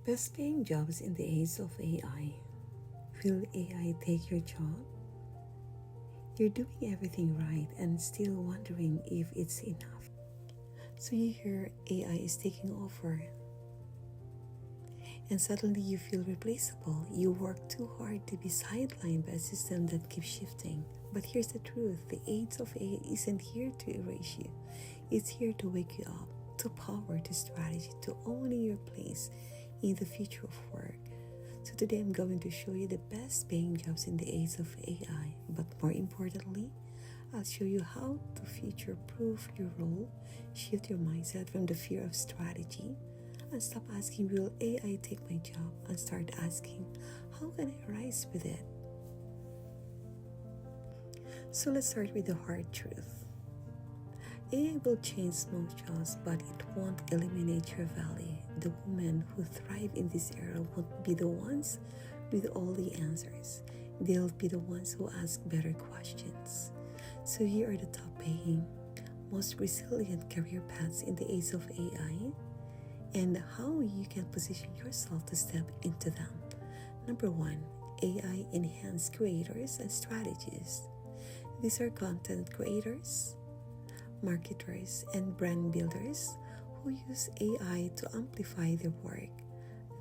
Best paying jobs in the age of AI. Will AI take your job? You're doing everything right and still wondering if it's enough. So you hear AI is taking over, and suddenly you feel replaceable. You work too hard to be sidelined by a system that keeps shifting. But here's the truth: the age of AI isn't here to erase you, it's here to wake you up, to power, to strategy, to owning your place in the future of work. So today I'm going to show you the best paying jobs in the age of AI, but more importantly, I'll show you how to future-proof your role, shift your mindset from the fear of strategy, and stop asking, will AI take my job? And start asking, how can I rise with it? So let's start with the hard truth. AI will change most jobs, but it won't eliminate your value. The women who thrive in this era won't be the ones with all the answers. They'll be the ones who ask better questions. So here are the top paying, most resilient career paths in the age of AI, and how you can position yourself to step into them. Number 1, AI enhanced creators and strategists. These are content creators, marketers, and brand builders who use AI to amplify their work,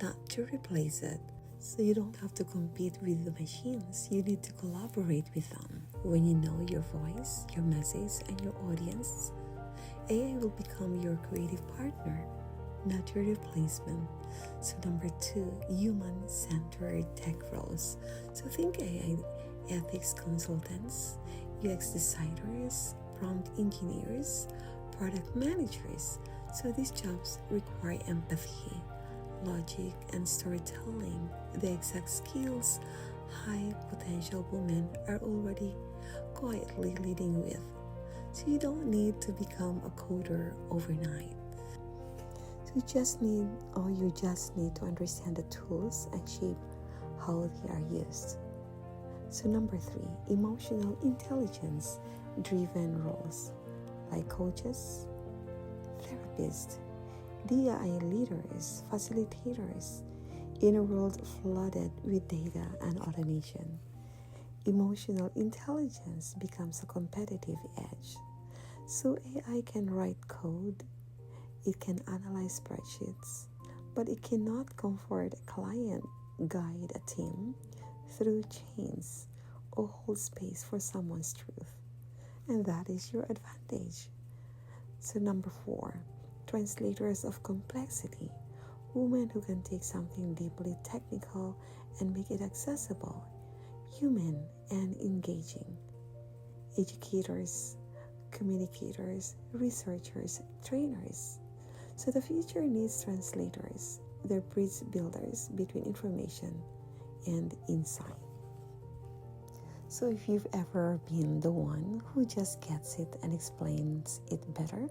not to replace it. So you don't have to compete with the machines. You need to collaborate with them. When you know your voice, your message, and your audience, AI will become your creative partner, not your replacement. So number 2, human-centered tech roles. So think AI ethics consultants, UX designers, prompt engineers, product managers. So these jobs require empathy, logic, and storytelling, the exact skills high potential women are already quietly leading with. So you don't need to become a coder overnight. So you just need to understand the tools and shape how they are used. So number 3, emotional intelligence driven roles like coaches, therapists, DI leaders, facilitators. In a world flooded with data and automation, emotional intelligence becomes a competitive edge. So AI can write code, it can analyze spreadsheets, but it cannot comfort a client, guide a team through chains, or hold space for someone's truth. And that is your advantage. So number 4, translators of complexity. Women who can take something deeply technical and make it accessible, human, and engaging. Educators, communicators, researchers, trainers. So the future needs translators. They're bridge builders between information and insight. So if you've ever been the one who just gets it and explains it better,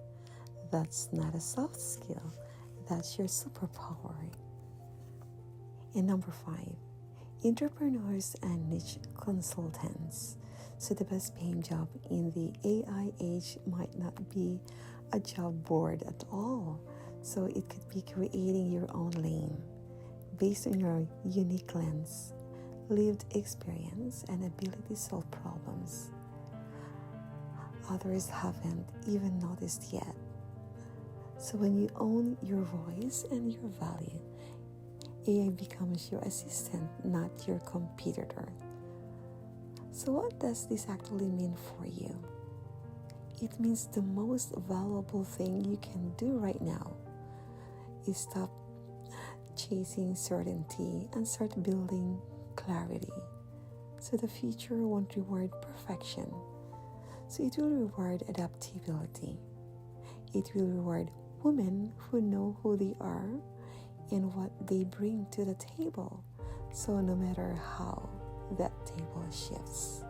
that's not a soft skill. That's your superpower. And number 5, entrepreneurs and niche consultants. So the best paying job in the AI age might not be a job board at all. So it could be creating your own lane based on your unique lens, lived experience, and ability to solve problems others haven't even noticed yet. So when you own your voice and your value, AI becomes your assistant, not your competitor. So what does this actually mean for you? It means the most valuable thing you can do right now is stop chasing certainty and start building clarity. So the future won't reward perfection. So it will reward adaptability. It will reward women who know who they are and what they bring to the table. So no matter how that table shifts.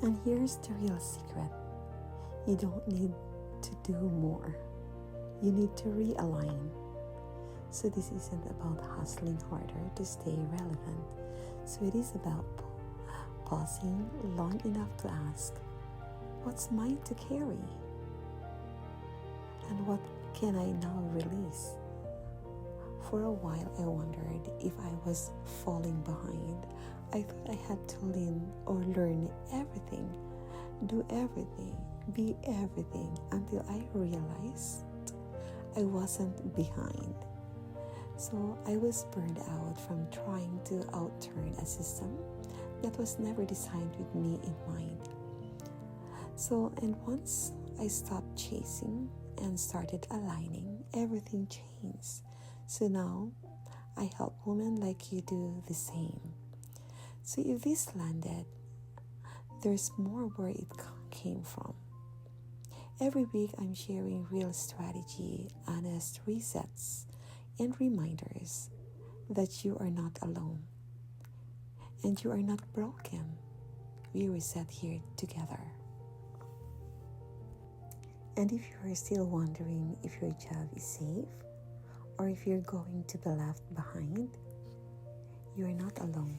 And here's the real secret. You don't need to do more. You need to realign. So this isn't about hustling harder to stay relevant. So it is about pausing long enough to ask, what's mine to carry? And what can I now release? For a while, I wondered if I was falling behind. I thought I had to learn everything, do everything, be everything, until I realized I wasn't behind. So I was burned out from trying to outturn a system that was never designed with me in mind. And once I stopped chasing and started aligning, everything changed. So now I help women like you do the same. So if this landed, there's more where it came from. Every week I'm sharing real strategy, honest resets, and reminders that you are not alone and you are not broken. We reset here together. And if you are still wondering if your job is safe or if you're going to be left behind, you are not alone,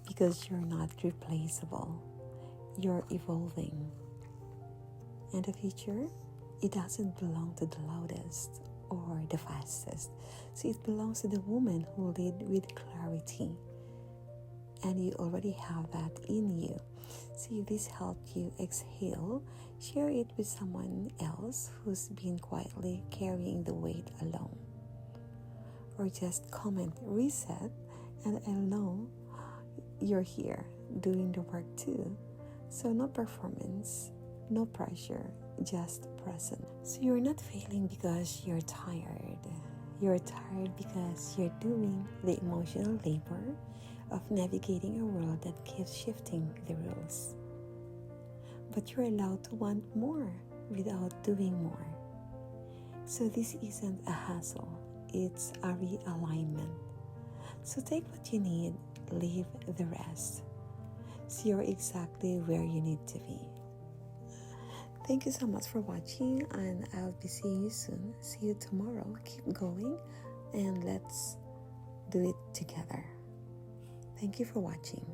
because you're not replaceable. You're evolving. And the future, it doesn't belong to the loudest or the fastest. So it belongs to the woman who lead with clarity. And you already have that in you. So if this helped you exhale, share it with someone else who's been quietly carrying the weight alone. Or just comment reset, and I'll know you're here doing the work too. So no performance, no pressure, just present. So you're not failing because you're tired. You're tired because you're doing the emotional labor of navigating a world that keeps shifting the rules. But you're allowed to want more without doing more. So this isn't a hassle, it's a realignment. So take what you need, leave the rest. So you're exactly where you need to be. Thank you so much for watching, and I'll be seeing you soon. See you tomorrow. Keep going and let's do it together. Thank you for watching.